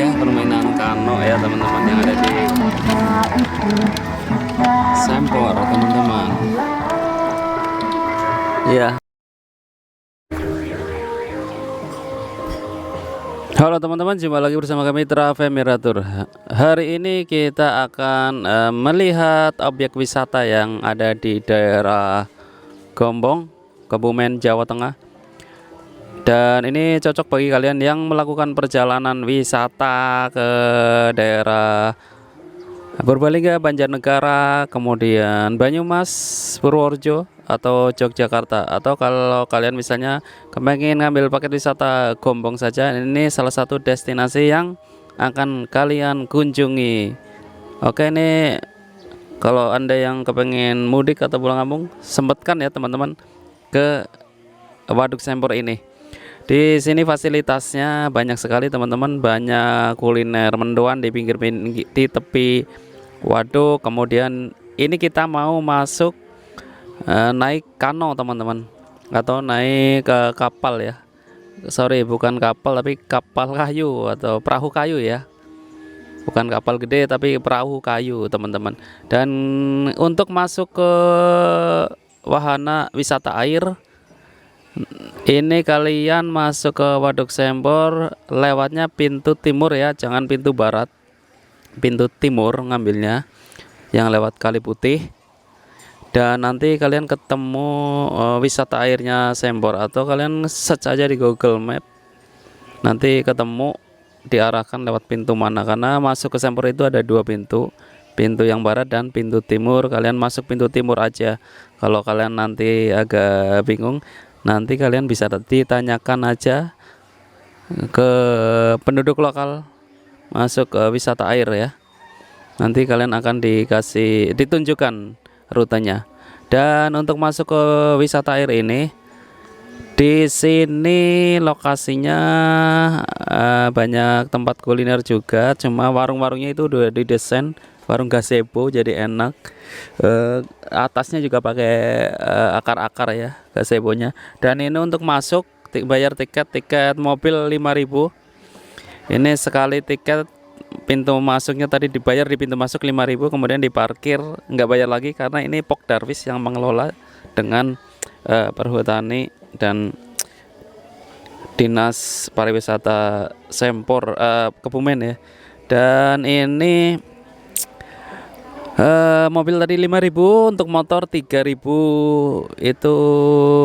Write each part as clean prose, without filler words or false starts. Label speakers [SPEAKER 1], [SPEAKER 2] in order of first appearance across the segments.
[SPEAKER 1] ya, permainan kano ya teman-teman yang ada di Sempor teman-teman. Ya. Halo teman-teman, jumpa lagi bersama kami Travemiratur. Hari ini kita akan melihat objek wisata yang ada di daerah Gombong, Kebumen, Jawa Tengah. Dan ini cocok bagi kalian yang melakukan perjalanan wisata ke daerah Purbalingga, Banjarnegara, kemudian Banyumas, Purworejo, atau Yogyakarta. Atau kalau kalian misalnya kepengen ngambil paket wisata Gombong saja, ini salah satu destinasi yang akan kalian kunjungi. Oke, ini kalau anda yang kepengen mudik atau pulang kampung, sempatkan ya teman-teman ke Waduk Sempor ini. Di sini fasilitasnya banyak sekali teman-teman, banyak kuliner mendoan di di tepi waduk. Kemudian ini kita mau masuk naik kano teman-teman, atau naik ke kapal ya. Sorry, bukan kapal tapi kapal kayu atau perahu kayu ya. Bukan kapal gede tapi perahu kayu teman-teman. Dan untuk masuk ke wahana wisata air, ini kalian masuk ke Waduk Sempor lewatnya pintu timur ya, jangan pintu barat, pintu timur ngambilnya yang lewat Kali Putih. Dan nanti kalian ketemu wisata airnya Sempor, atau kalian search aja di Google Map, nanti ketemu diarahkan lewat pintu mana. Karena masuk ke Sempor itu ada dua pintu, pintu yang barat dan pintu timur. Kalian masuk pintu timur aja. Kalau kalian nanti agak bingung, nanti kalian bisa ditanyakan aja ke penduduk lokal masuk ke wisata air ya. Nanti kalian akan ditunjukkan rutenya. Dan untuk masuk ke wisata air ini, di sini lokasinya banyak tempat kuliner juga. Cuma warung-warungnya itu udah didesain warung gazebo, jadi enak. Atasnya juga pakai akar-akar ya gazebonya. Dan ini untuk masuk bayar tiket mobil 5.000. Ini sekali tiket, pintu masuknya tadi dibayar di pintu masuk 5.000, kemudian diparkir nggak bayar lagi karena ini Pok Darwis yang mengelola dengan Perhutani dan Dinas Pariwisata Sempor Kebumen ya. Dan ini mobil tadi 5.000, untuk motor 3.000, itu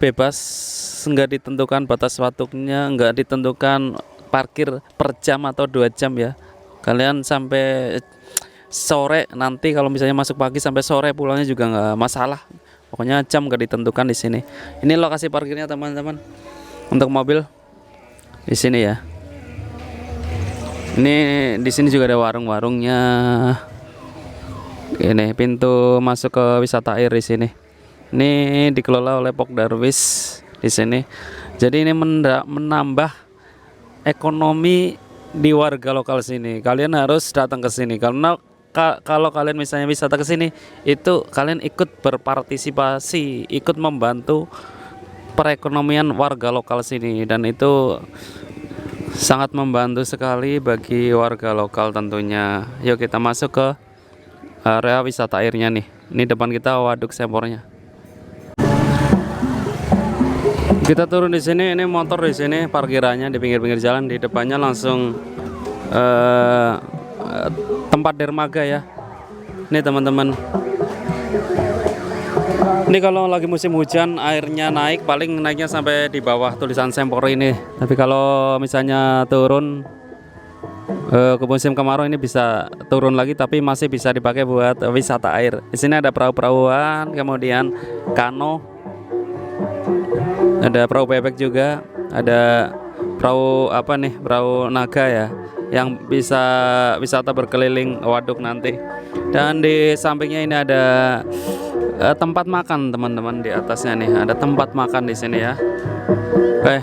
[SPEAKER 1] bebas, nggak ditentukan batas waktunya, nggak ditentukan parkir per jam atau 2 jam ya. Kalian sampai sore, nanti kalau misalnya masuk pagi sampai sore pulangnya juga nggak masalah. Pokoknya jam nggak ditentukan di sini. Ini lokasi parkirnya teman-teman untuk mobil di sini ya. Ini di sini juga ada warung-warungnya. Ini pintu masuk ke wisata air di sini. Ini dikelola oleh Pok Darwis di sini. Jadi ini menambah ekonomi di warga lokal sini. Kalian harus datang ke sini karena kalau kalian misalnya wisata ke sini, itu kalian ikut berpartisipasi, ikut membantu perekonomian warga lokal sini, dan itu sangat membantu sekali bagi warga lokal tentunya. Yuk kita masuk ke area wisata airnya nih. Ini depan kita Waduk Sempornya. Kita turun di sini, ini motor di sini parkirannya di pinggir-pinggir jalan, di depannya langsung tempat dermaga ya. Ini teman-teman. Ini kalau lagi musim hujan airnya naik, paling naiknya sampai di bawah tulisan Sempor ini. Tapi kalau misalnya turun ke musim kemarau, ini bisa turun lagi, tapi masih bisa dipakai buat wisata air. Di sini ada perahu-perahuan, kemudian kano, ada perahu bebek juga, ada perahu perahu naga ya, yang bisa wisata berkeliling waduk nanti. Dan di sampingnya ini ada tempat makan teman-teman, di atasnya nih ada tempat makan di sini ya. Oke,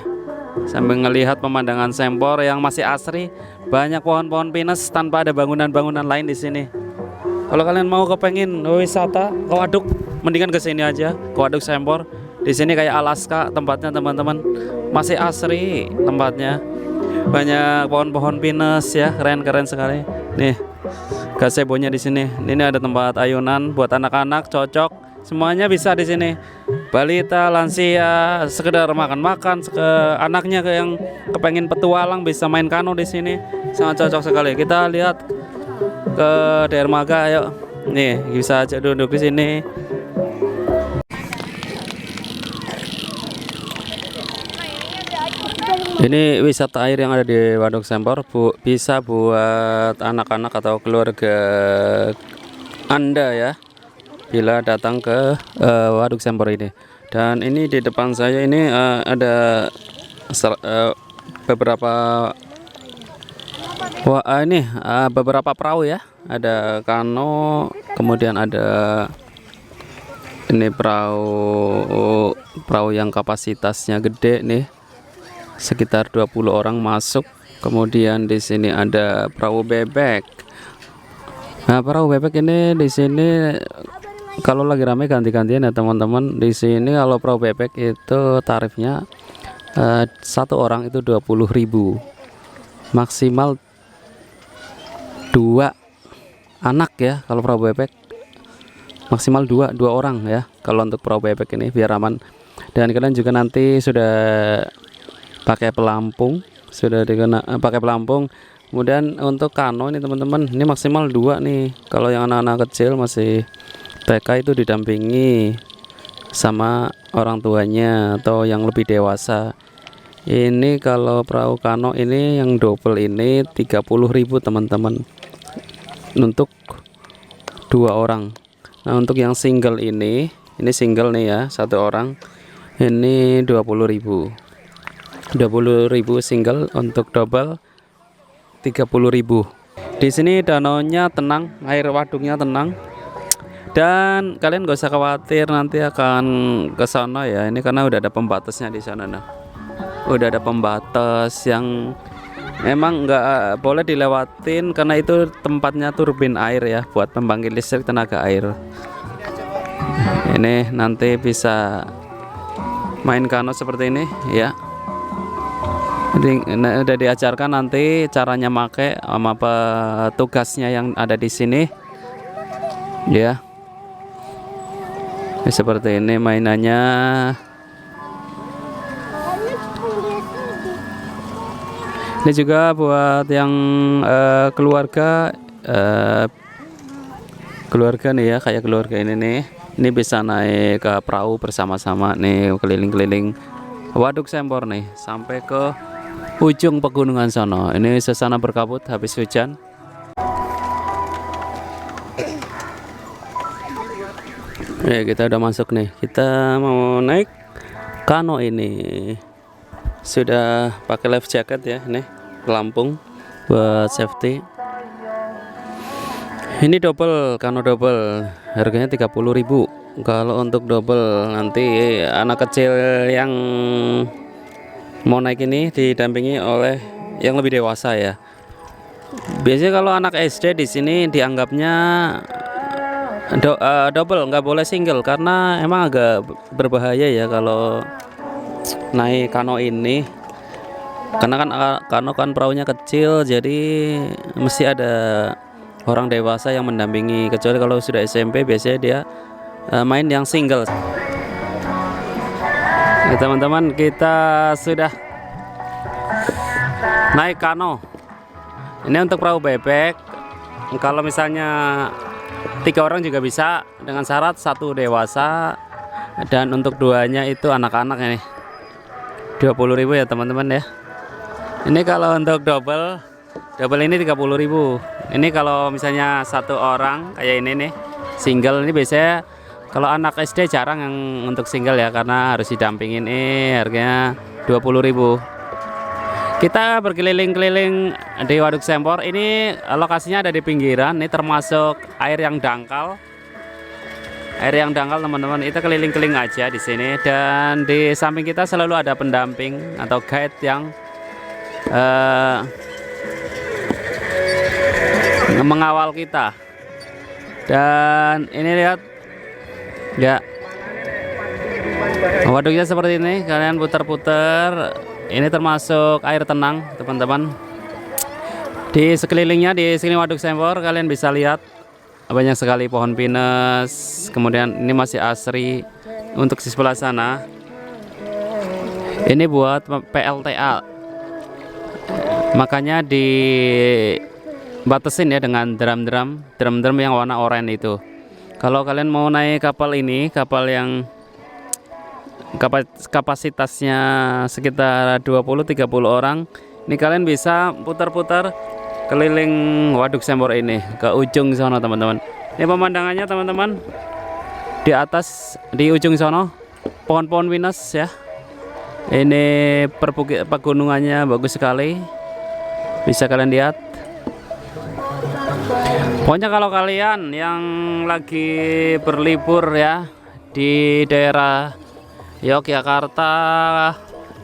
[SPEAKER 1] sambil ngelihat pemandangan Sempor yang masih asri, banyak pohon-pohon pinus tanpa ada bangunan-bangunan lain di sini. Kalau kalian mau kepengen wisata ke waduk, mendingan ke sini aja, ke Waduk Sempor. Di sini kayak Alaska tempatnya teman-teman, masih asri tempatnya. banyak pohon-pohon pinus ya, keren-keren sekali. Nih, gazebo-nya di sini. Ini ada tempat ayunan buat anak-anak, cocok. Semuanya bisa di sini. Balita, lansia, sekedar makan-makan, anaknya yang kepengen petualang bisa main kano di sini. Sangat cocok sekali. Kita lihat ke dermaga, ayo. Nih, bisa aja duduk di sini. Ini wisata air yang ada di Waduk Sempor, bisa buat anak-anak atau keluarga Anda ya, bila datang ke Waduk Sempor ini. Dan ini di depan saya ini ada beberapa beberapa perahu ya. Ada kano, kemudian ada ini perahu yang kapasitasnya gede nih. Sekitar 20 orang masuk. Kemudian di sini ada perahu bebek. Nah, perahu bebek ini di sini kalau lagi ramai ganti-gantian ya teman-teman. Di sini kalau perahu bebek itu tarifnya satu orang itu 20.000. Maksimal 2 anak ya kalau perahu bebek. Maksimal 2 orang ya kalau untuk perahu bebek ini biar aman. Dan kalian juga nanti sudah pakai pelampung, pakai pelampung. Kemudian untuk kano ini teman-teman, ini maksimal 2 nih. Kalau yang anak-anak kecil masih TK itu didampingi sama orang tuanya atau yang lebih dewasa. Ini kalau perahu kano ini yang double ini 30.000 teman-teman, untuk 2 orang. Nah, untuk yang single ini single nih ya, 1 orang ini 20.000 single, untuk double 30.000. Di sini danaunya tenang, air waduknya tenang, dan kalian gak usah khawatir nanti akan ke sana ya. Ini karena udah ada pembatasnya di sana. Nah, udah ada pembatas yang emang nggak boleh dilewatin karena itu tempatnya turbin air ya, buat pembangkit listrik tenaga air. Ini nanti bisa main kano seperti ini ya. Udah diajarkan nanti caranya make sama petugasnya yang ada di sini ya. Seperti ini mainannya. Ini juga buat yang keluarga nih ya, kayak keluarga ini nih. Ini bisa naik ke perahu bersama-sama nih, keliling-keliling Waduk Sempor nih sampai ke ujung pegunungan sono. Ini suasana berkabut habis hujan. Ya, kita udah masuk nih. Kita mau naik kano ini. Sudah pakai life jacket ya, nih pelampung buat safety. Ini double, kano double, harganya 30.000. Kalau untuk double nanti anak kecil yang mau naik ini didampingi oleh yang lebih dewasa ya. Biasanya kalau anak SD di sini dianggapnya double, nggak boleh single karena emang agak berbahaya ya kalau naik kano ini. Karena kan kano kan perahunya kecil, jadi mesti ada orang dewasa yang mendampingi. Kecuali kalau sudah SMP biasanya dia main yang single. Nah, teman-teman, kita sudah naik kano. Ini untuk perahu bebek. Kalau misalnya 3 orang juga bisa, dengan syarat 1 dewasa dan untuk 2-nya itu anak-anak ini. 20.000 ya teman-teman ya. Ini kalau untuk double ini 30.000. Ini kalau misalnya 1 orang kayak ini nih, single ini biasanya kalau anak SD jarang yang untuk single ya, karena harus didampingin. Harganya 20.000. Kita berkeliling-keliling di Waduk Sempor. Ini lokasinya ada di pinggiran. Ini termasuk air yang dangkal. Air yang dangkal teman-teman. Kita keliling-keliling aja di sini. Dan di samping kita selalu ada pendamping atau guide yang mengawal kita. Dan ini lihat ya, waduknya seperti ini. Kalian putar-putar Ini termasuk air tenang, teman-teman. Di sekelilingnya, di sekeliling Waduk Sempor, kalian bisa lihat banyak sekali pohon pinus. Kemudian ini masih asri. Untuk di sebelah sana, ini buat PLTA. Makanya dibatasin ya dengan drum-drum yang warna oranye itu. Kalau kalian mau naik kapal ini, kapal yang kapasitasnya sekitar 20-30 orang, ini kalian bisa putar-putar keliling Waduk Sempor ini ke ujung sana, teman-teman. Ini pemandangannya, teman-teman. Di atas, di ujung sana, pohon-pohon pinus ya. Ini pegunungannya bagus sekali, bisa kalian lihat. Pokoknya kalau kalian yang lagi berlibur ya di daerah Yogyakarta,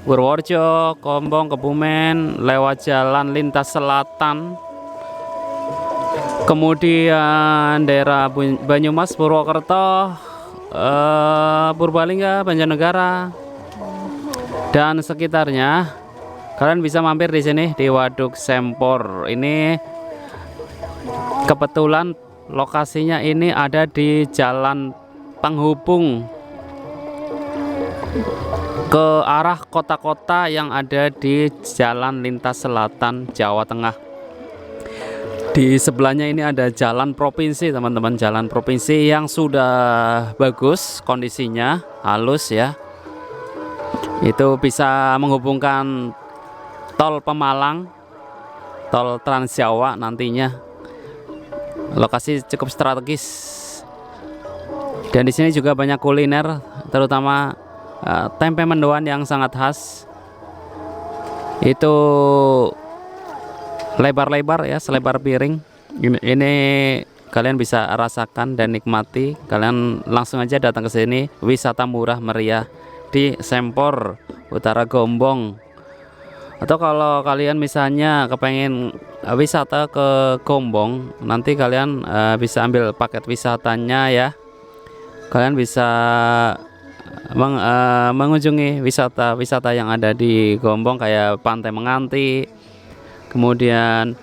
[SPEAKER 1] Purworejo, Gombong, Kebumen, lewat jalan lintas selatan, kemudian daerah Banyumas, Purwokerto, Purbalingga, Banjarnegara dan sekitarnya, kalian bisa mampir di sini di Waduk Sempor. Ini kebetulan lokasinya ini ada di jalan penghubung ke arah kota-kota yang ada di jalan lintas selatan Jawa Tengah. Di sebelahnya ini ada jalan provinsi, teman-teman, jalan provinsi yang sudah bagus kondisinya, halus ya. Itu bisa menghubungkan tol Pemalang, tol Trans Jawa nantinya. Lokasi cukup strategis. Dan di sini juga banyak kuliner, terutama tempe mendoan yang sangat khas. Itu lebar-lebar ya, selebar piring. Ini kalian bisa rasakan dan nikmati. Kalian langsung aja datang ke sini, wisata murah meriah di Sempor Utara Gombong. Atau kalau kalian misalnya kepengen wisata ke Gombong, nanti kalian bisa ambil paket wisatanya ya. Kalian bisa mengunjungi wisata-wisata yang ada di Gombong, kayak Pantai Menganti, kemudian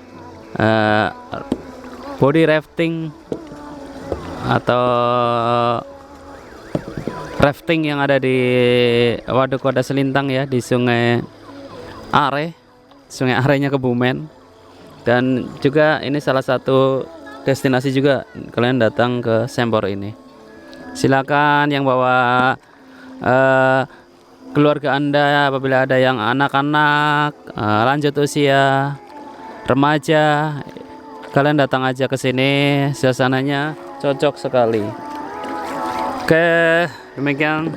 [SPEAKER 1] body rafting atau rafting yang ada di Waduk Wadah Selintang ya, di Sungai Arenya Kebumen. Dan juga ini salah satu destinasi juga kalian datang ke Sempor ini. Silakan yang bawa keluarga Anda, apabila ada yang anak-anak, lanjut usia, remaja, kalian datang aja ke sini, suasananya cocok sekali. Oke, demikian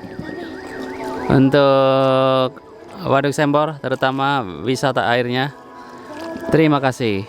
[SPEAKER 1] untuk Waduk Sempor, terutama wisata airnya. Terima kasih.